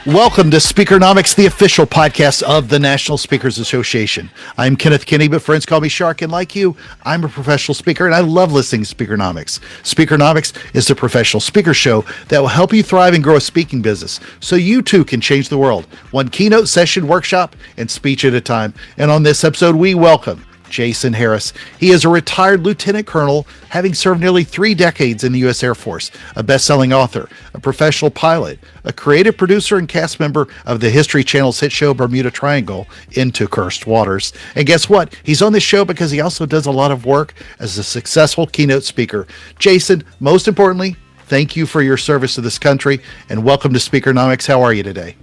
Welcome to Speakernomics, the official podcast of the National Speakers Association. I'm Kenneth, Kinney, but friends call me Shark, and like you, I'm a professional speaker, and I love listening to Speakernomics. Speakernomics is the professional speaker show that will help you thrive and grow a speaking business so you too can change the world, one keynote session, workshop, and speech at a time. And on this episode, we welcome Jason Harris. He is a retired lieutenant colonel, having served nearly 3 decades in the U.S. Air Force, a best-selling author, a professional pilot, a creative producer and cast member of the History Channel's hit show Bermuda Triangle, Into Cursed Waters. And guess what? He's on this show because he also does a lot of work as a successful keynote speaker. Jason, most importantly, thank you for your service to this country, and welcome to Speakernomics. How are you today?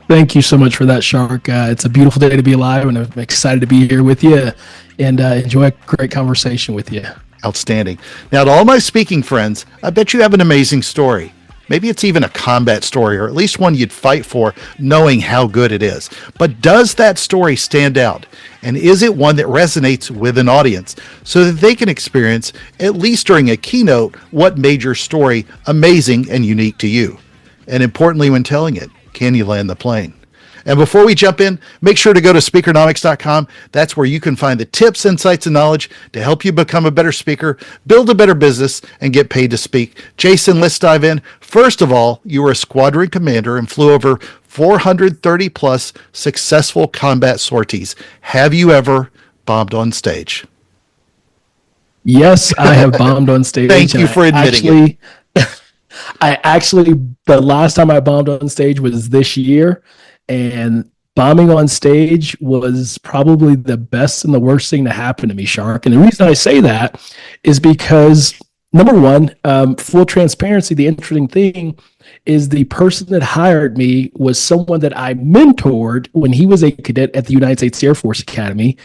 Thank you so much for that, Shark. It's a beautiful day to be alive, and I'm excited to be here with you and enjoy a great conversation with you. Outstanding. Now, to all my speaking friends, I bet you have an amazing story. Maybe it's even a combat story, or at least one you'd fight for, knowing how good it is. But does that story stand out? And is it one that resonates with an audience so that they can experience, at least during a keynote, what made your story amazing and unique to you? And importantly, when telling it, can you land the plane? And before we jump in, make sure to go to speakernomics.com. That's where you can find the tips, insights, and knowledge to help you become a better speaker, build a better business, and get paid to speak. Jason, let's dive in. First of all, you were a squadron commander and flew over 430 plus successful combat sorties. Have you ever bombed on stage? Yes, I have bombed on stage. Thank you for admitting it. The last time I bombed on stage was this year, and bombing on stage was probably the best and the worst thing to happen to me, Shark. And the reason I say that is because, number one, full transparency, the interesting thing is the person that hired me was someone that I mentored when he was a cadet at the United States Air Force Academy.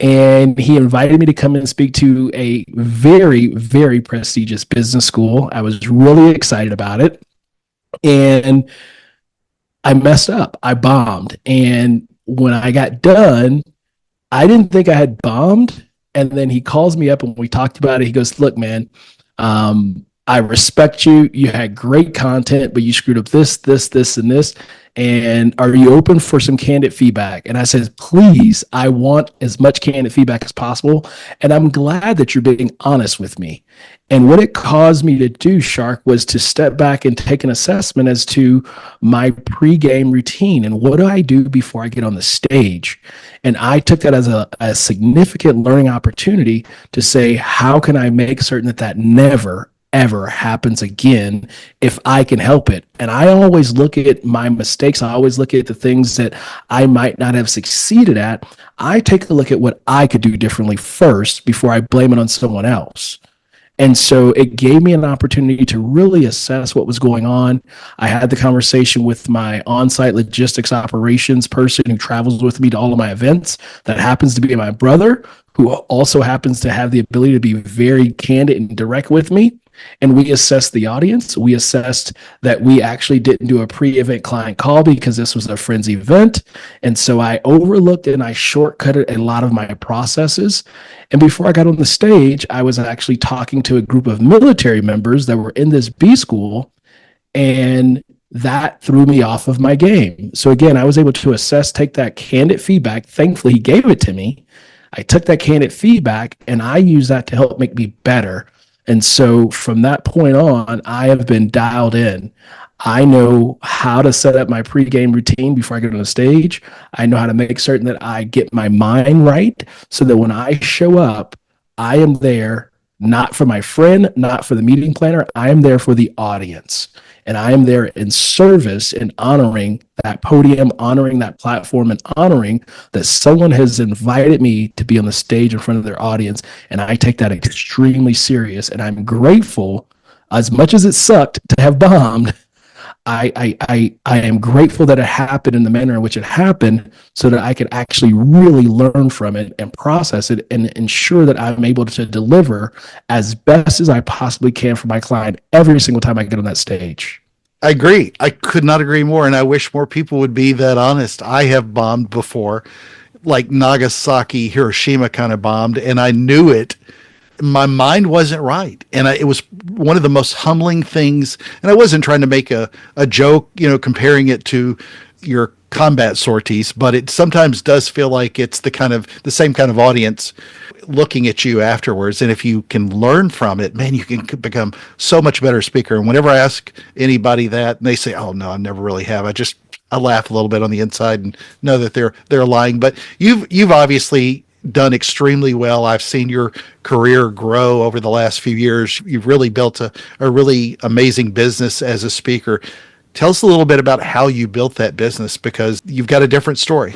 And he invited me to come and speak to a very, very prestigious business school. I was really excited about it. And I messed up. I bombed. And when I got done, I didn't think I had bombed. And then he calls me up and we talked about it. He goes, "Look, man, I respect you. You had great content, but you screwed up this, and this. And are you open for some candid feedback?" And I said, "Please, I want as much candid feedback as possible. And I'm glad that you're being honest with me." And what it caused me to do, Shark, was to step back and take an assessment as to my pregame routine and what do I do before I get on the stage. And I took that as a significant learning opportunity to say, how can I make certain that never ever happens again if I can help it? And I always look at my mistakes. I always look at the things that I might not have succeeded at. I take a look at what I could do differently first before I blame it on someone else. And so it gave me an opportunity to really assess what was going on. I had the conversation with my on-site logistics operations person who travels with me to all of my events. That happens to be my brother, who also happens to have the ability to be very candid and direct with me. And we assessed the audience. We assessed that we actually didn't do a pre-event client call because this was a friend's event. And so I overlooked and I shortcutted a lot of my processes. And before I got on the stage, I was actually talking to a group of military members that were in this B school, and that threw me off of my game. So again, I was able to assess, take that candid feedback. Thankfully, he gave it to me. I took that candid feedback and I used that to help make me better. And so from that point on, I have been dialed in. I know how to set up my pregame routine before I get on the stage. I know how to make certain that I get my mind right so that when I show up, I am there not for my friend, not for the meeting planner. I am there for the audience. And I am there in service and honoring that podium, honoring that platform, and honoring that someone has invited me to be on the stage in front of their audience. And I take that extremely serious. And I'm grateful, as much as it sucked to have bombed, I am grateful that it happened in the manner in which it happened so that I could actually really learn from it and process it and ensure that I'm able to deliver as best as I possibly can for my client every single time I get on that stage. I agree. I could not agree more. And I wish more people would be that honest. I have bombed before, like Nagasaki, Hiroshima kind of bombed, and I knew it my mind wasn't right. And it was one of the most humbling things. And I wasn't trying to make a joke, comparing it to your combat sorties, but it sometimes does feel like it's the same kind of audience looking at you afterwards. And if you can learn from it, man, you can become so much better speaker. And whenever I ask anybody that, and they say, "Oh no, I never really have," I laugh a little bit on the inside and know that they're lying. But you've obviously done extremely well. I've seen your career grow over the last few years. You've really built a really amazing business as a speaker. Tell us a little bit about how you built that business, because you've got a different story.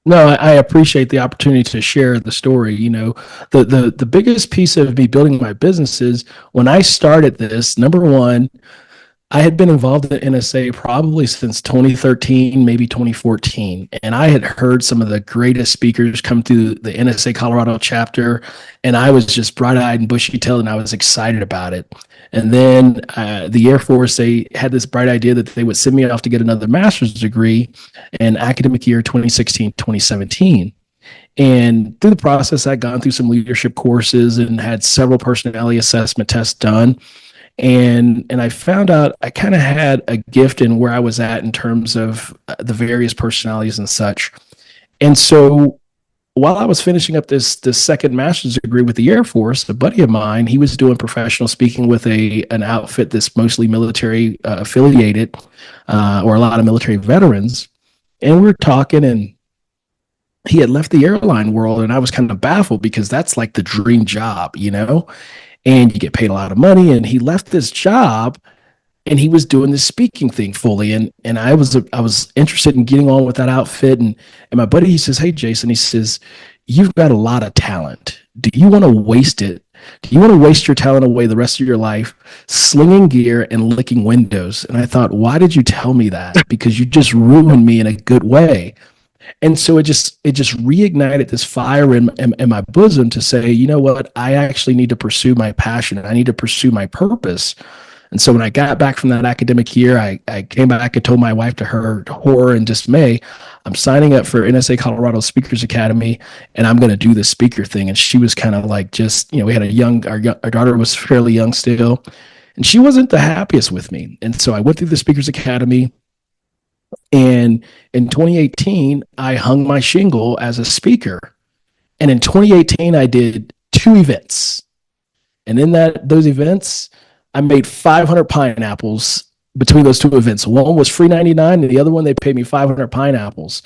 No, I appreciate the opportunity to share the story. The biggest piece of me building my business is when I started this, number one, I had been involved in the NSA probably since 2013, maybe 2014. And I had heard some of the greatest speakers come through the NSA Colorado chapter. And I was just bright-eyed and bushy-tailed, and I was excited about it. And then the Air Force, they had this bright idea that they would send me off to get another master's degree in academic year 2016, 2017. And through the process, I'd gone through some leadership courses and had several personality assessment tests done. And I found out I kind of had a gift in where I was at in terms of the various personalities and such. And so while I was finishing up this second master's degree with the Air Force, a buddy of mine, he was doing professional speaking with an outfit that's mostly military affiliated, or a lot of military veterans. And we were talking, and he had left the airline world, and I was kind of baffled because that's like the dream job, and you get paid a lot of money. And he left this job, and he was doing this speaking thing fully. And I was interested in getting on with that outfit. And my buddy, he says, "Hey, Jason," he says, "you've got a lot of talent. Do you want to waste it? Do you want to waste your talent away the rest of your life slinging gear and licking windows?" And I thought, why did you tell me that? Because you just ruined me in a good way. And so it just reignited this fire in my bosom to say, you know what, I actually need to pursue my passion. I need to pursue my purpose. And so when I got back from that academic year, I came back and told my wife, to her horror and dismay, I'm signing up for NSA Colorado Speakers Academy, and I'm going to do this speaker thing. And she was kind of like, we had our daughter was fairly young still, and she wasn't the happiest with me. And so I went through the Speakers Academy. And in 2018, I hung my shingle as a speaker. And in 2018, I did 2 events. And in those events, I made 500 pineapples between those 2 events. One was free 99, and the other one, they paid me 500 pineapples.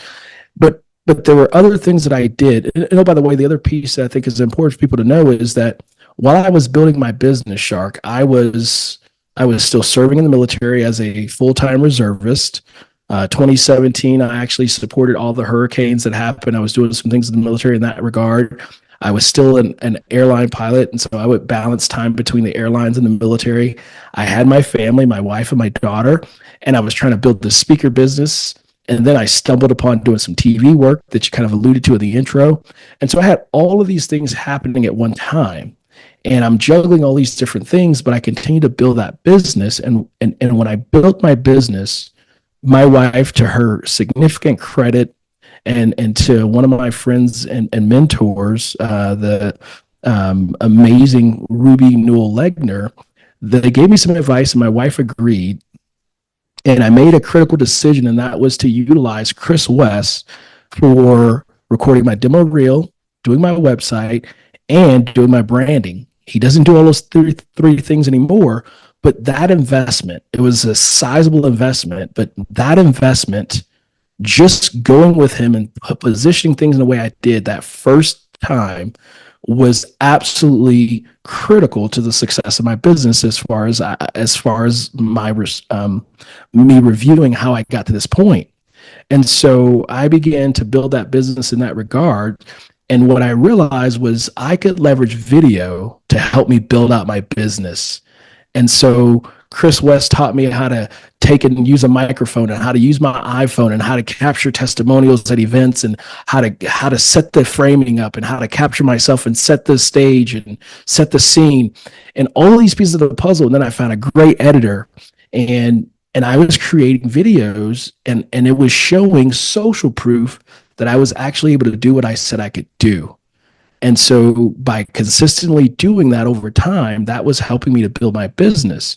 But there were other things that I did. And by the way, the other piece that I think is important for people to know is that while I was building my business, Shark, I was still serving in the military as a full-time reservist. 2017, I actually supported all the hurricanes that happened. I was doing some things in the military in that regard. I was still an airline pilot, and so I would balance time between the airlines and the military. I had my family, my wife and my daughter, and I was trying to build the speaker business. And then I stumbled upon doing some TV work that you kind of alluded to in the intro. And so I had all of these things happening at one time. And I'm juggling all these different things, but I continue to build that business. And when I built my business, my wife, to her significant credit, and to one of my friends and mentors, the amazing Ruby Newell Legner, they gave me some advice, and my wife agreed. And I made a critical decision, and that was to utilize Chris West for recording my demo reel, doing my website, and doing my branding. He doesn't do all those three things anymore, but that investment, it was a sizable investment, but that investment, just going with him and positioning things in the way I did that first time, was absolutely critical to the success of my business as far as my me reviewing how I got to this point. And so I began to build that business in that regard. And what I realized was I could leverage video to help me build out my business. And so Chris West taught me how to take and use a microphone, and how to use my iPhone, and how to capture testimonials at events, and how to set the framing up, and how to capture myself and set the stage and set the scene, and all these pieces of the puzzle. And then I found a great editor, and I was creating videos, and it was showing social proof that I was actually able to do what I said I could do. And so by consistently doing that over time, that was helping me to build my business.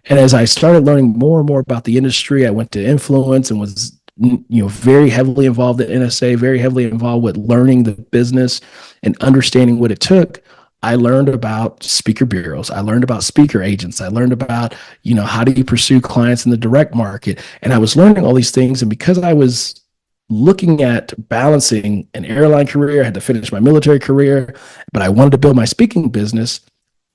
And as I started learning more and more about the industry, I went to Influence and was very heavily involved in NSA, very heavily involved with learning the business and understanding what it took. I learned about speaker bureaus. I learned about speaker agents. I learned about, how do you pursue clients in the direct market? And I was learning all these things. And because I was looking at balancing an airline career, I had to finish my military career, but I wanted to build my speaking business.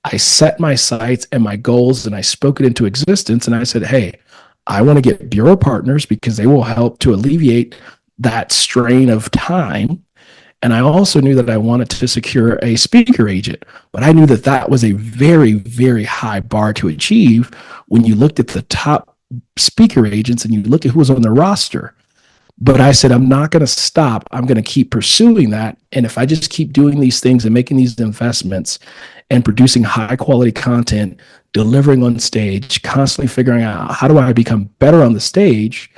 I set my sights and my goals and I spoke it into existence. And I said, hey, I want to get bureau partners because they will help to alleviate that strain of time. And I also knew that I wanted to secure a speaker agent, but I knew that that was a very, very high bar to achieve when you looked at the top speaker agents and you look at who was on their roster. But I said, I'm not going to stop. I'm going to keep pursuing that. And if I just keep doing these things and making these investments and producing high quality content, delivering on stage, constantly figuring out how do I become better on the stage,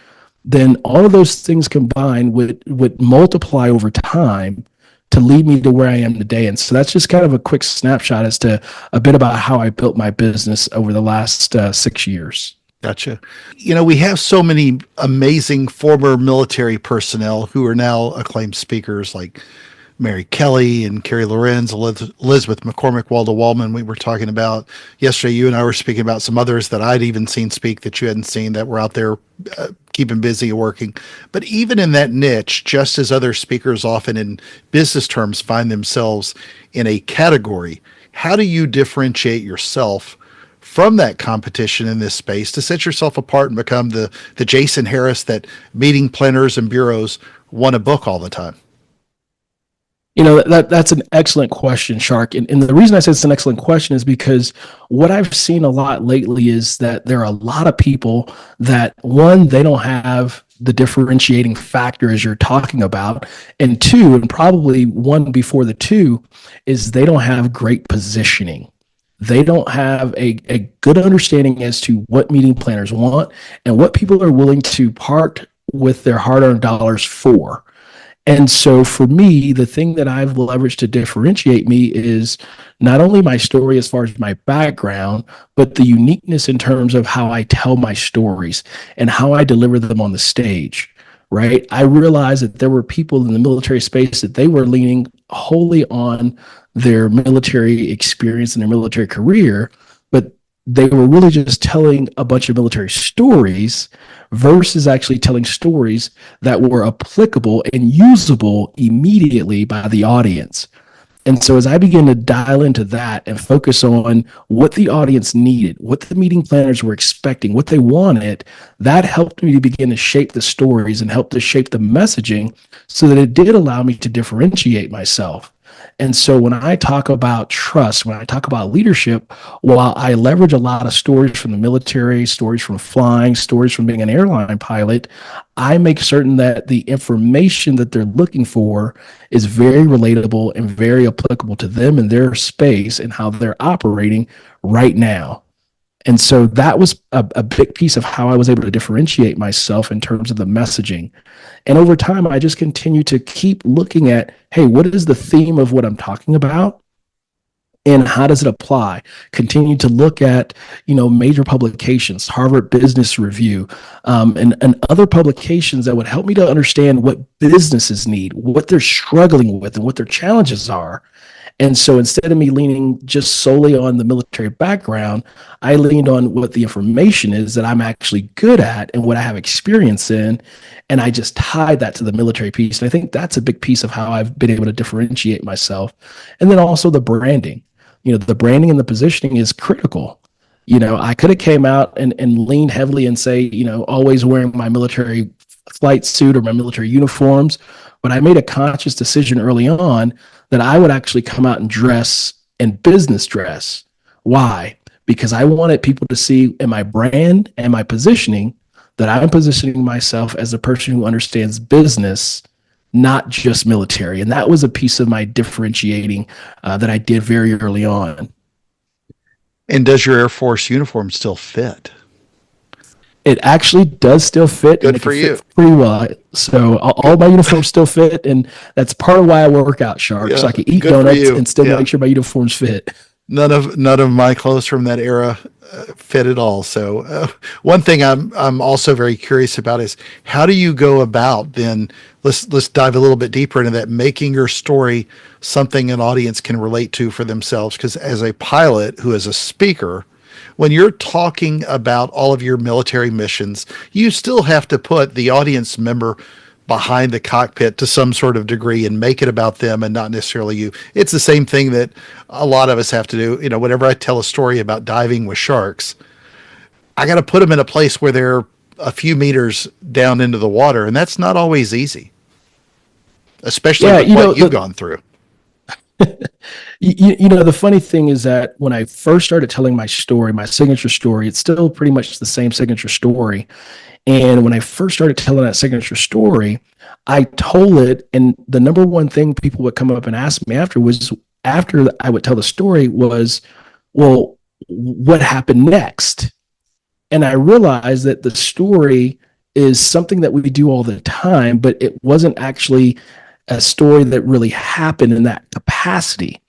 then all of those things combined would multiply over time to lead me to where I am today. And so that's just kind of a quick snapshot as to a bit about how I built my business over the last 6 years. Gotcha. We have so many amazing former military personnel who are now acclaimed speakers like Mary Kelly and Carrie Lorenz, Elizabeth McCormick, Waldo Wallman. We were talking about yesterday. You and I were speaking about some others that I'd even seen speak that you hadn't seen that were out there keeping busy and working. But even in that niche, just as other speakers often in business terms find themselves in a category, how do you differentiate yourself from that competition in this space to set yourself apart and become the Jason Harris that meeting planners and bureaus want to book all the time? That's an excellent question, Shark. And the reason I say it's an excellent question is because what I've seen a lot lately is that there are a lot of people that, one, they don't have the differentiating factor as you're talking about. And two, and probably one before the two, is they don't have great positioning. They don't have a good understanding as to what meeting planners want and what people are willing to part with their hard-earned dollars for. And so for me, the thing that I've leveraged to differentiate me is not only my story as far as my background, but the uniqueness in terms of how I tell my stories and how I deliver them on the stage, right? I realized that there were people in the military space that they were leaning wholly on their military experience and their military career, but they were really just telling a bunch of military stories versus actually telling stories that were applicable and usable immediately by the audience. And so as I began to dial into that and focus on what the audience needed, what the meeting planners were expecting, what they wanted, that helped me to begin to shape the stories and help to shape the messaging so that it did allow me to differentiate myself. And so when I talk about trust, when I talk about leadership, while I leverage a lot of stories from the military, stories from flying, stories from being an airline pilot, I make certain that the information that they're looking for is very relatable and very applicable to them and their space and how they're operating right now. And so that was a big piece of how I was able to differentiate myself in terms of the messaging. And over time, I just continue to keep looking at, hey, what is the theme of what I'm talking about? And how does it apply? Continue to look at, major publications, Harvard Business Review, and other publications that would help me to understand what businesses need, what they're struggling with, and what their challenges are. And so instead of me leaning just solely on the military background, I leaned on what the information is that I'm actually good at and what I have experience in. And I just tied that to the military piece. And I think that's a big piece of how I've been able to differentiate myself. And then also the branding. The branding and the positioning is critical. I could have came out and leaned heavily and say, always wearing my military flight suit or my military uniforms. But I made a conscious decision early on that I would actually come out and dress in business dress. Why? Because I wanted people to see in my brand and my positioning that I'm positioning myself as a person who understands business, not just military. And that was a piece of my differentiating that I did very early on. And does your Air Force uniform still fit? It actually does still fit, and Good it for can you. fit pretty well. So all my uniforms still fit, and that's part of why I work out, Shark. So Yeah, I can eat good for donuts you. and still Yeah. make sure my uniforms fit. None of my clothes from that era fit at all. So one thing I'm also very curious about is how do you go about then? Let's dive a little bit deeper into that, making your story something an audience can relate to for themselves. Because as a pilot who is a speaker, when you're talking about all of your military missions, you still have to put the audience member behind the cockpit to some sort of degree and make it about them and not necessarily you. It's the same thing that a lot of us have to do. Whenever I tell a story about diving with sharks, I got to put them in a place where they're a few meters down into the water. And that's not always easy, especially Yeah, with what you've gone through. the funny thing is that when I first started telling my story, my signature story, it's still pretty much the same signature story. And when I first started telling that signature story, I told it, and the number one thing people would come up and ask me after I would tell the story was, well, what happened next? And I realized that the story is something that we do all the time, but it wasn't actually a story that really happened in that capacity.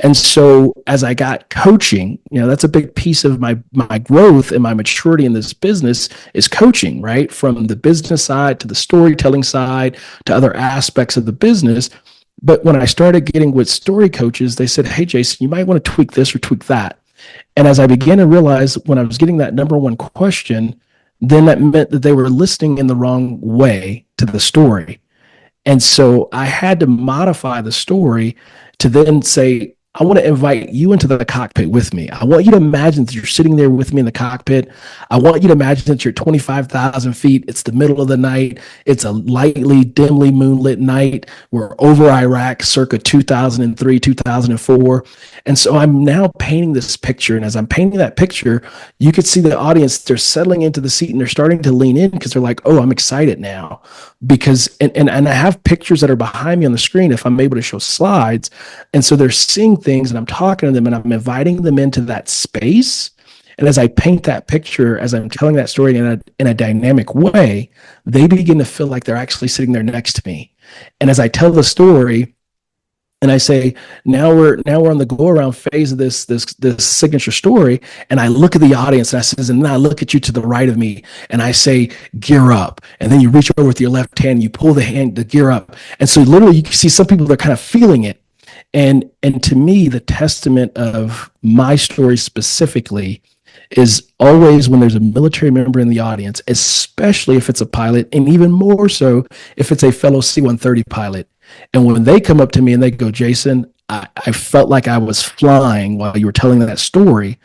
And so as I got coaching, that's a big piece of my growth and my maturity in this business is coaching, right? From the business side to the storytelling side to other aspects of the business. But when I started getting with story coaches, they said, hey, Jason, you might want to tweak this or tweak that. And as I began to realize when I was getting that number one question, then that meant that they were listening in the wrong way to the story. And so I had to modify the story to then say, I want to invite you into the cockpit with me. I want you to imagine that you're sitting there with me in the cockpit. I want you to imagine that you're 25,000 feet. It's the middle of the night. It's a lightly, dimly moonlit night. We're over Iraq circa 2003, 2004. And so I'm now painting this picture. And as I'm painting that picture, you could see the audience, they're settling into the seat and they're starting to lean in because they're like, oh, I'm excited now. Because, and I have pictures that are behind me on the screen if I'm able to show slides. And so they're seeing things and I'm talking to them and I'm inviting them into that space. And as I paint that picture, as I'm telling that story in a dynamic way, they begin to feel like they're actually sitting there next to me. And as I tell the story, and I say, now we're on the go around phase of this signature story. And I look at the audience and I says, and then I look at you to the right of me and I say, gear up. And then you reach over with your left hand, you pull the gear up. And so literally you can see some people, they're kind of feeling it. And to me, the testament of my story specifically is always when there's a military member in the audience, especially if it's a pilot, and even more so if it's a fellow C-130 pilot. And when they come up to me and they go, Jason, I felt like I was flying while you were telling that story,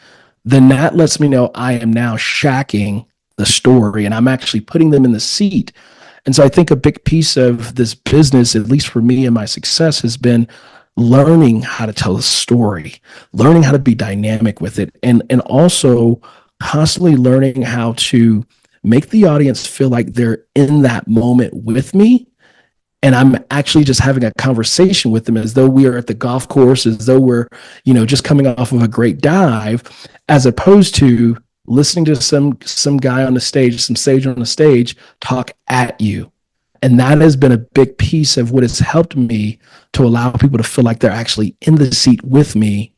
then that lets me know I am now shacking the story and I'm actually putting them in the seat. And so I think a big piece of this business, at least for me and my success, has been learning how to tell a story, learning how to be dynamic with it, and also constantly learning how to make the audience feel like they're in that moment with me. And I'm actually just having a conversation with them as though we are at the golf course, as though we're, just coming off of a great dive, as opposed to listening to some guy on the stage, some sage on the stage talk at you. And that has been a big piece of what has helped me to allow people to feel like they're actually in the seat with me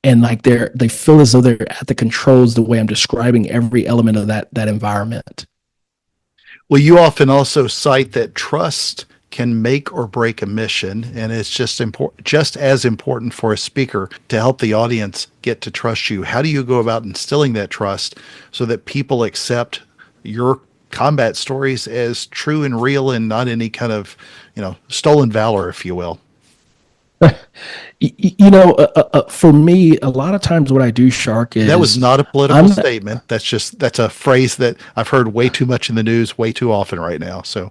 and like they feel as though they're at the controls the way I'm describing every element of that environment. Well, you often also cite that trust can make or break a mission, and it's just as important for a speaker to help the audience get to trust you. How do you go about instilling that trust so that people accept your combat stories as true and real and not any kind of, stolen valor, if you will? For me, a lot of times what I do, Shark, is that was not a political statement. That's a phrase that I've heard way too much in the news, way too often right now. So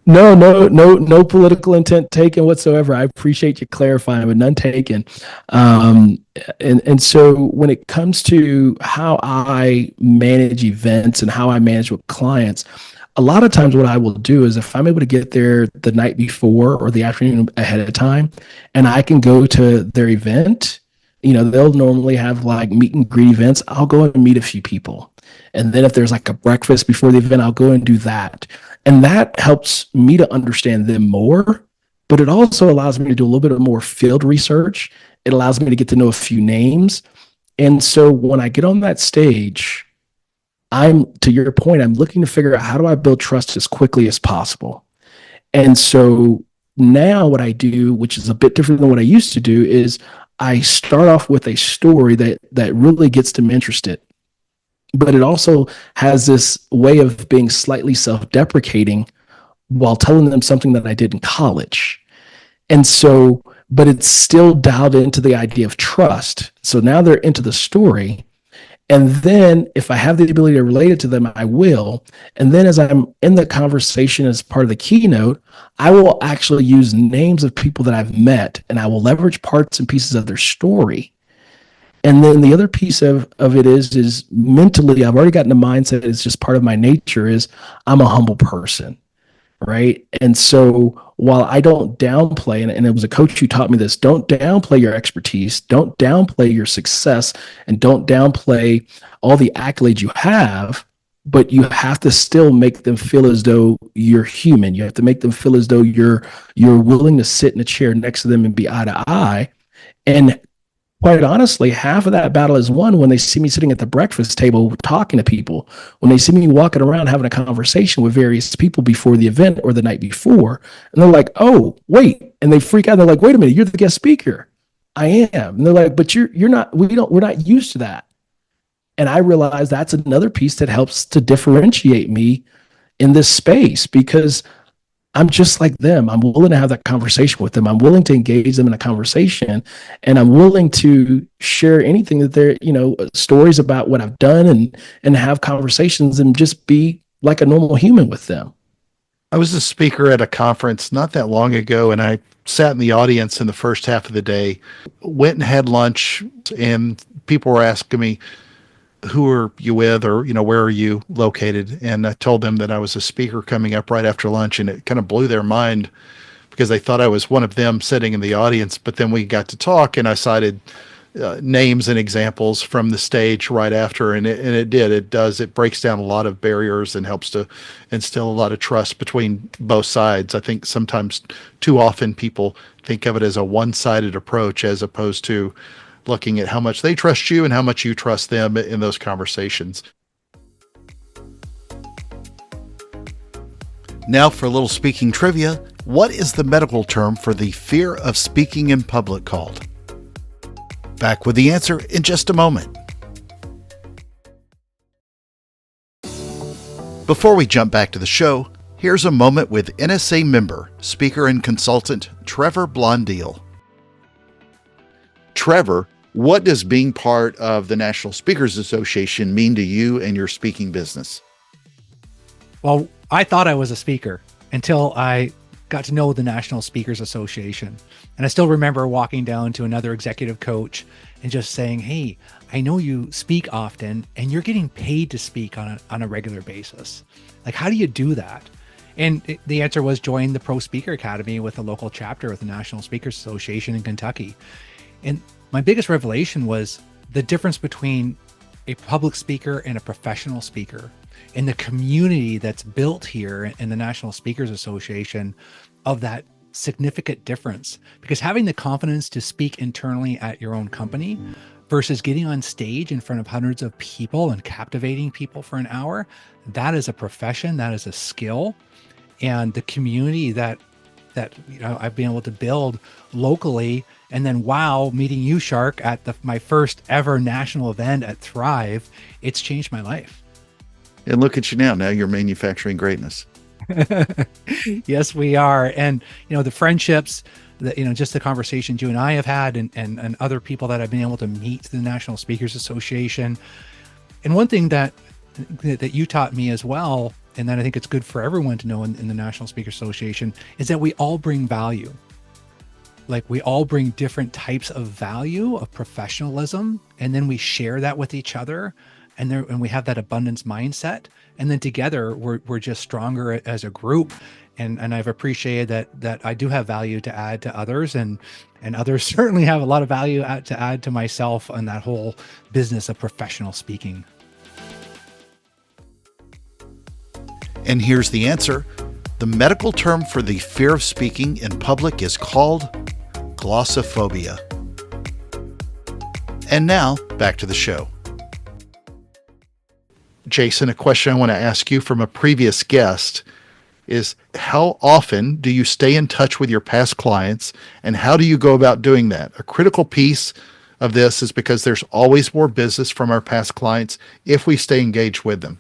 no political intent taken whatsoever. I appreciate you clarifying, but none taken. And so when it comes to how I manage events and how I manage with clients, a lot of times what I will do is if I'm able to get there the night before or the afternoon ahead of time, and I can go to their event, they'll normally have like meet and greet events. I'll go and meet a few people. And then if there's like a breakfast before the event, I'll go and do that. And that helps me to understand them more, but it also allows me to do a little bit of more field research. It allows me to get to know a few names. And so when I get on that stage, to your point, I'm looking to figure out how do I build trust as quickly as possible. And so now what I do, which is a bit different than what I used to do, is I start off with a story that really gets them interested. But it also has this way of being slightly self-deprecating while telling them something that I did in college. And so, but it's still dialed into the idea of trust. So now they're into the story. And then if I have the ability to relate it to them, I will. And then as I'm in the conversation as part of the keynote, I will actually use names of people that I've met, and I will leverage parts and pieces of their story. And then the other piece of it is mentally, I've already gotten the mindset, it's just part of my nature, is I'm a humble person, right? And so while I don't downplay, and it was a coach who taught me this, don't downplay your expertise, don't downplay your success, and don't downplay all the accolades you have, but you have to still make them feel as though you're human. You have to make them feel as though you're willing to sit in a chair next to them and be eye to eye. And quite honestly, half of that battle is won when they see me sitting at the breakfast table talking to people, when they see me walking around having a conversation with various people before the event or the night before, and they're like, oh, wait, and they freak out. They're like, wait a minute, you're the guest speaker. I am. And they're like, but you're not, we're not used to that. And I realize that's another piece that helps to differentiate me in this space, because I'm just like them. I'm willing to have that conversation with them. I'm willing to engage them in a conversation, and I'm willing to share anything that they're, stories about what I've done, and have conversations and just be like a normal human with them. I was a speaker at a conference not that long ago, and I sat in the audience in the first half of the day, went and had lunch, and people were asking me, who are you with, or, where are you located? And I told them that I was a speaker coming up right after lunch, and it kind of blew their mind because they thought I was one of them sitting in the audience. But then we got to talk, and I cited names and examples from the stage right after, and it breaks down a lot of barriers and helps to instill a lot of trust between both sides. I think sometimes too often people think of it as a one-sided approach, as opposed to looking at how much they trust you and how much you trust them in those conversations. Now for a little speaking trivia. What is the medical term for the fear of speaking in public called? Back with the answer in just a moment. Before we jump back to the show, here's a moment with NSA member, speaker and consultant Trevor Blondeel. Trevor, what does being part of the National Speakers Association mean to you and your speaking business? Well, I thought I was a speaker until I got to know the National Speakers Association. And I still remember walking down to another executive coach and just saying, hey, I know you speak often and you're getting paid to speak on a regular basis. Like, how do you do that? And the answer was join the Pro Speaker Academy with a local chapter with the National Speakers Association in Kentucky. And my biggest revelation was the difference between a public speaker and a professional speaker, and the community that's built here in the National Speakers Association of that significant difference. Because having the confidence to speak internally at your own company versus getting on stage in front of hundreds of people and captivating people for an hour, that is a profession, that is a skill. And the community that I've been able to build locally, and then meeting you, Shark, at my first ever national event at Thrive, it's changed my life. And look at you now. Now you're manufacturing greatness. Yes, we are. And, the friendships that, just the conversations you and I have had, and other people that I've been able to meet through the National Speakers Association. And one thing that you taught me as well, and that I think it's good for everyone to know in the National Speakers Association, is that we all bring value. Like, we all bring different types of value, of professionalism, and then we share that with each other, and we have that abundance mindset, and then together we're just stronger as a group. and I've appreciated that I do have value to add to others, and others certainly have a lot of value to add to myself on that whole business of professional speaking. And here's the answer. The medical term for the fear of speaking in public is called glossophobia. And now, back to the show. Jason, a question I want to ask you from a previous guest is, how often do you stay in touch with your past clients, and how do you go about doing that? A critical piece of this is because there's always more business from our past clients if we stay engaged with them.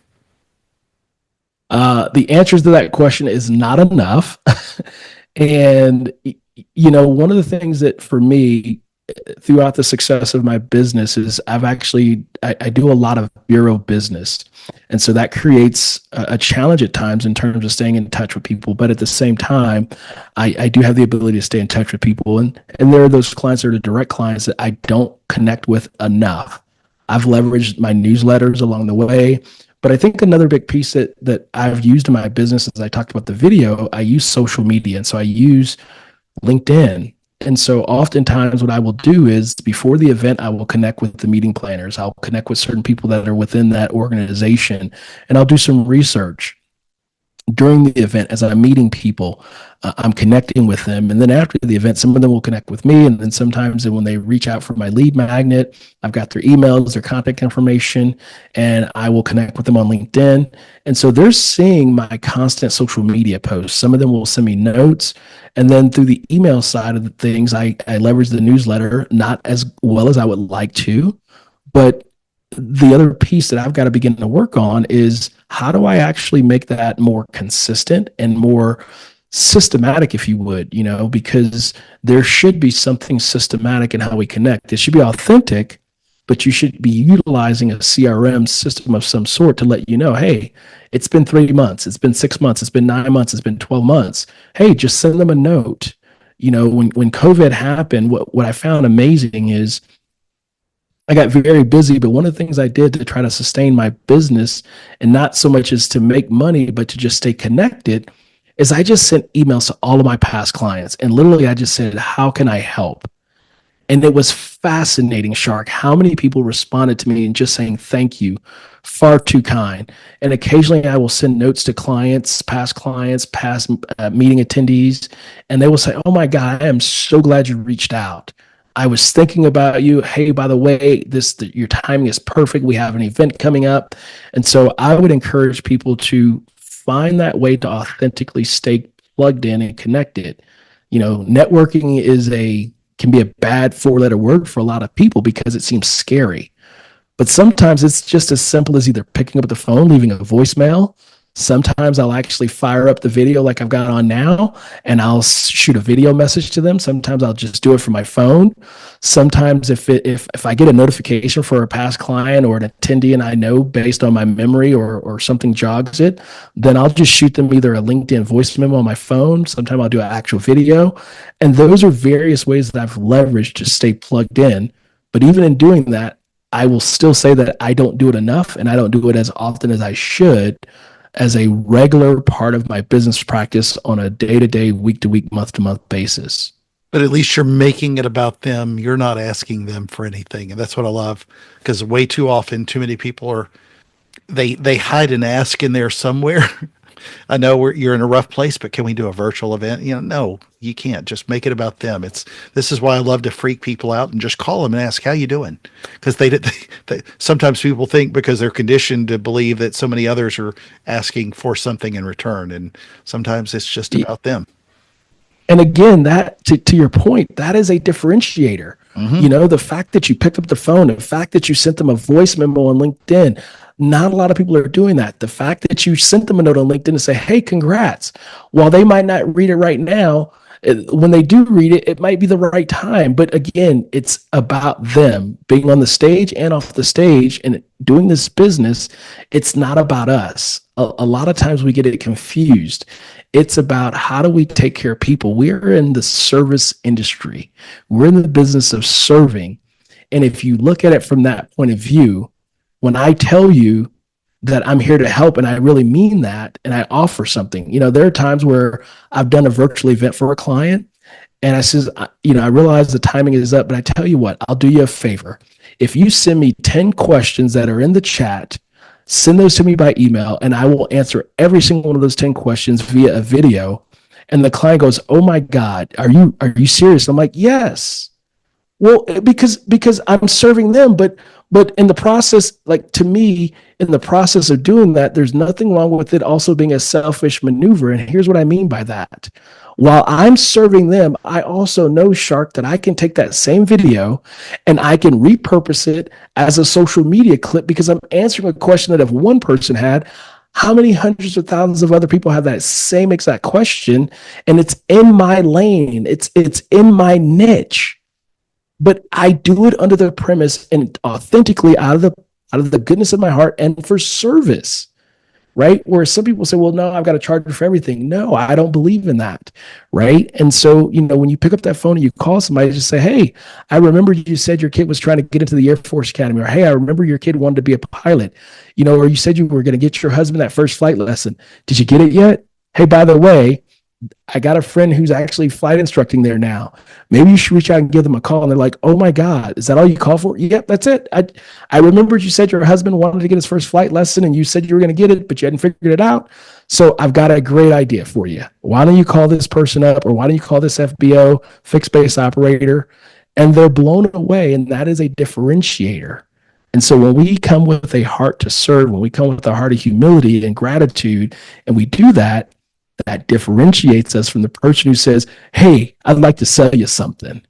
The answer to that question is not enough. And, one of the things that for me, throughout the success of my business is I do a lot of bureau business. And so that creates a challenge at times in terms of staying in touch with people. But at the same time, I do have the ability to stay in touch with people. And there are those clients that are the direct clients that I don't connect with enough. I've leveraged my newsletters along the way. But I think another big piece that I've used in my business, as I talked about the video, I use social media. And so I use LinkedIn. And so oftentimes what I will do is before the event, I will connect with the meeting planners. I'll connect with certain people that are within that organization, and I'll do some research. During the event, as I'm meeting people, I'm connecting with them. And then after the event, some of them will connect with me. And then sometimes when they reach out for my lead magnet, I've got their emails, their contact information, and I will connect with them on LinkedIn. And so they're seeing my constant social media posts. Some of them will send me notes. And then through the email side of the things, I leverage the newsletter, not as well as I would like to, but the other piece that I've got to begin to work on is how do I actually make that more consistent and more systematic, if you would, because there should be something systematic in how we connect. It should be authentic, but you should be utilizing a CRM system of some sort to let you know, hey, it's been 3 months, it's been 6 months, it's been 9 months, it's been 12 months. Hey, just send them a note. When COVID happened, what I found amazing is I got very busy, but one of the things I did to try to sustain my business, and not so much as to make money, but to just stay connected, is I just sent emails to all of my past clients. And literally I just said, how can I help? And it was fascinating, Shark, how many people responded to me and just saying, thank you, far too kind. And occasionally I will send notes to clients, past meeting attendees, and they will say, oh my God, I am so glad you reached out. I was thinking about you. Hey, by the way, your timing is perfect. We have an event coming up. And so I would encourage people to find that way to authentically stay plugged in and connected. Networking can be a bad 4-letter word for a lot of people because it seems scary. But sometimes it's just as simple as either picking up the phone, leaving a voicemail. Sometimes I'll actually fire up the video like I've got on now, and I'll shoot a video message to them. Sometimes I'll just do it from my phone. Sometimes if I get a notification for a past client or an attendee and I know based on my memory or something jogs it, then I'll just shoot them either a LinkedIn voice memo on my phone. Sometimes I'll do an actual video. And those are various ways that I've leveraged to stay plugged in. But even in doing that, I will still say that I don't do it enough, and I don't do it as often as I should, as a regular part of my business practice on a day-to-day, week-to-week, month-to-month basis. But at least you're making it about them. You're not asking them for anything. And that's what I love, because way too often, too many people they hide an ask in there somewhere. I know you're in a rough place, but can we do a virtual event? No, you can't. Just make it about them. This is why I love to freak people out and just call them and ask, how you doing? Because they sometimes people think because they're conditioned to believe that so many others are asking for something in return. And sometimes it's just about them. And again, that to your point, that is a differentiator. Mm-hmm. The fact that you picked up the phone, the fact that you sent them a voice memo on LinkedIn, not a lot of people are doing that. The fact that you sent them a note on LinkedIn to say, hey, congrats. While they might not read it right now, when they do read it, it might be the right time. But again, it's about them being on the stage and off the stage and doing this business. It's not about us. A lot of times we get it confused. It's about how do we take care of people. We're in the service industry. We're in the business of serving. And if you look at it from that point of view, when I tell you that I'm here to help, and I really mean that, and I offer something. There are times where I've done a virtual event for a client, and I says, I realize the timing is up, but I tell you what, I'll do you a favor. If you send me 10 questions that are in the chat, send those to me by email, and I will answer every single one of those 10 questions via a video. And the client goes, "Oh my God, are you serious?" I'm like, "Yes." Well, because I'm serving them, but in the process, like, to me, in the process of doing that, there's nothing wrong with it also being a selfish maneuver. And here's what I mean by that. While I'm serving them, I also know, Shark, that I can take that same video and I can repurpose it as a social media clip, because I'm answering a question that if one person had, how many hundreds of thousands of other people have that same exact question? And it's in my lane. It's in my niche. But I do it under the premise and authentically out of the goodness of my heart and for service, right? Where some people say, "Well, no, I've got to charge for everything." No, I don't believe in that, right? And so, when you pick up that phone and you call somebody, just say, "Hey, I remember you said your kid was trying to get into the Air Force Academy," or, "Hey, I remember your kid wanted to be a pilot," or you said you were going to get your husband that first flight lesson. Did you get it yet? Hey, by the way, I got a friend who's actually flight instructing there now. Maybe you should reach out and give them a call. And they're like, "Oh my God, is that all you call for?" "Yep, that's it. I remembered you said your husband wanted to get his first flight lesson and you said you were going to get it, but you hadn't figured it out. So I've got a great idea for you. Why don't you call this person up, or why don't you call this FBO, fixed base operator?" And they're blown away. And that is a differentiator. And so when we come with a heart to serve, when we come with a heart of humility and gratitude, and we do that, that differentiates us from the person who says, "Hey, I'd like to sell you something."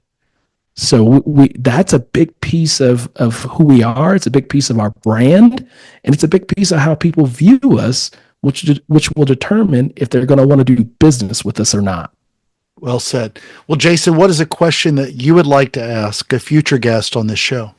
So that's a big piece of who we are. It's a big piece of our brand, and it's a big piece of how people view us, which will determine if they're going to want to do business with us or not. Well said. Well, Jason, what is a question that you would like to ask a future guest on this show?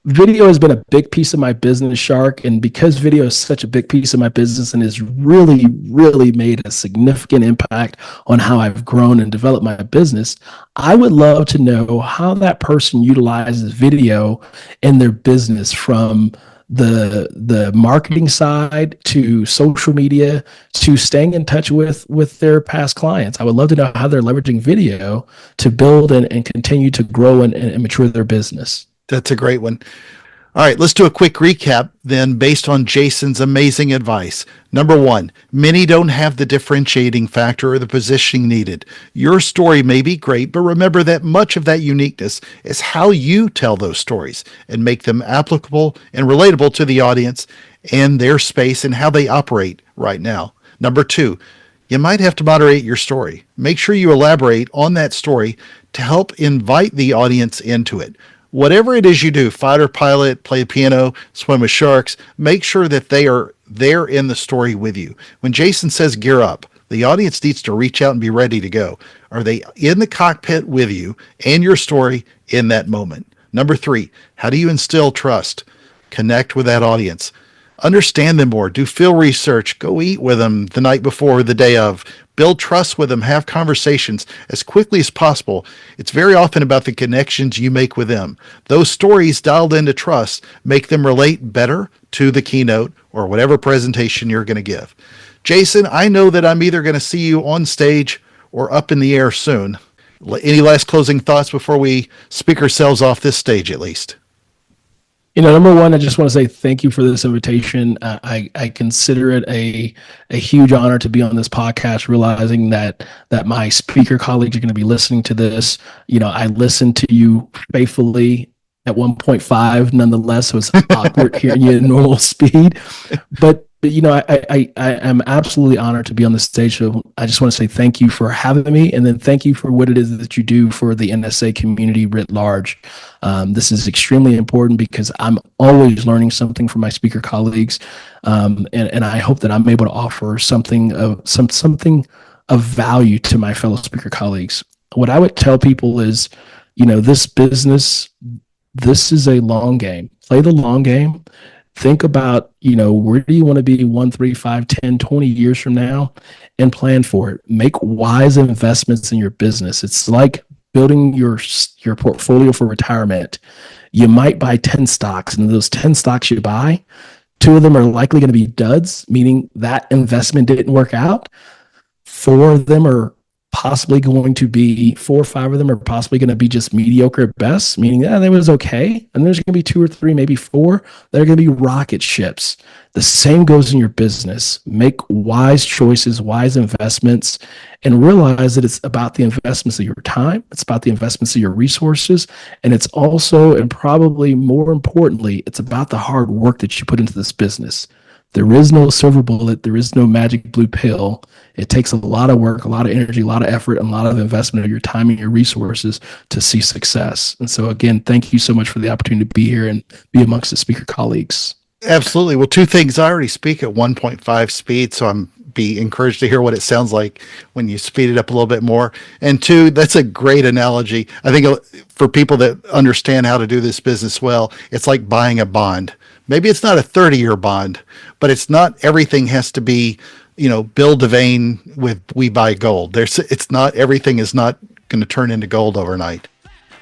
Video has been a big piece of my business, Shark. And because video is such a big piece of my business and has really, really made a significant impact on how I've grown and developed my business, I would love to know how that person utilizes video in their business, from the marketing side to social media to staying in touch with their past clients. I would love to know how they're leveraging video to build and continue to grow and mature their business. That's a great one. All right, let's do a quick recap then based on Jason's amazing advice. Number one, many don't have the differentiating factor or the positioning needed. Your story may be great, but remember that much of that uniqueness is how you tell those stories and make them applicable and relatable to the audience and their space and how they operate right now. Number two, you might have to moderate your story. Make sure you elaborate on that story to help invite the audience into it. Whatever it is you do, fighter pilot, play piano, swim with sharks, make sure that they are there in the story with you. When Jason says gear up, the audience needs to reach out and be ready to go. Are they in the cockpit with you and your story in that moment? Number three, how do you instill trust? Connect with that audience. Understand them more. Do field research. Go eat with them the night before or the day of. Build trust with them. Have conversations as quickly as possible. It's very often about the connections you make with them. Those stories dialed into trust make them relate better to the keynote or whatever presentation you're going to give. Jason, I know that I'm either going to see you on stage or up in the air soon. Any last closing thoughts before we speak ourselves off this stage, at least? Number one, I just want to say thank you for this invitation. I consider it a huge honor to be on this podcast, realizing that my speaker colleagues are going to be listening to this. I listened to you faithfully at 1.5. Nonetheless, it was awkward hearing you at normal speed. But I am absolutely honored to be on the stage. So I just want to say thank you for having me, and then thank you for what it is that you do for the NSA community writ large. This is extremely important because I'm always learning something from my speaker colleagues, and I hope that I'm able to offer something of value to my fellow speaker colleagues. What I would tell people is, this business, this is a long game. Play the long game. Think about, where do you want to be 1, 3, 5, 10, 20 years from now, and plan for it. Make wise investments in your business. It's like building your portfolio for retirement, you might buy 10 stocks, and those 10 stocks you buy, 2 of them are likely going to be duds, meaning that investment didn't work out. 4 of them are possibly going to be 4 or 5 of them are possibly going to be just mediocre at best, meaning that it was okay. And there's going to be 2 or 3, maybe 4 that are going to be rocket ships. The same goes in your business. Make wise choices, wise investments, and realize that it's about the investments of your time. It's about the investments of your resources. And it's also, and probably more importantly, it's about the hard work that you put into this business. There is no silver bullet. There is no magic blue pill. It takes a lot of work, a lot of energy, a lot of effort, and a lot of investment of your time and your resources to see success. And so, again, thank you so much for the opportunity to be here and be amongst the speaker colleagues. Absolutely. Well, 2 things. I already speak at 1.5 speed, so I'm be encouraged to hear what it sounds like when you speed it up a little bit more. And 2, that's a great analogy. I think for people that understand how to do this business well, it's like buying a bond. Maybe it's not a 30-year bond, but it's not everything has to be, Bill Devane with We Buy Gold. It's not everything is not going to turn into gold overnight.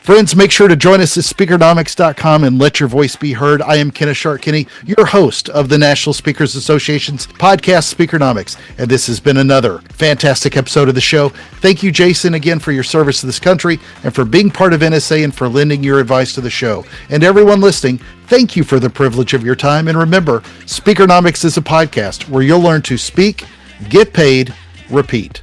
Friends, make sure to join us at Speakernomics.com and let your voice be heard. I am Kenneth Kinney, your host of the National Speakers Association's podcast, Speakernomics, and this has been another fantastic episode of the show. Thank you, Jason, again for your service to this country and for being part of NSA and for lending your advice to the show. And everyone listening, thank you for the privilege of your time. And remember, Speakernomics is a podcast where you'll learn to speak, get paid, repeat.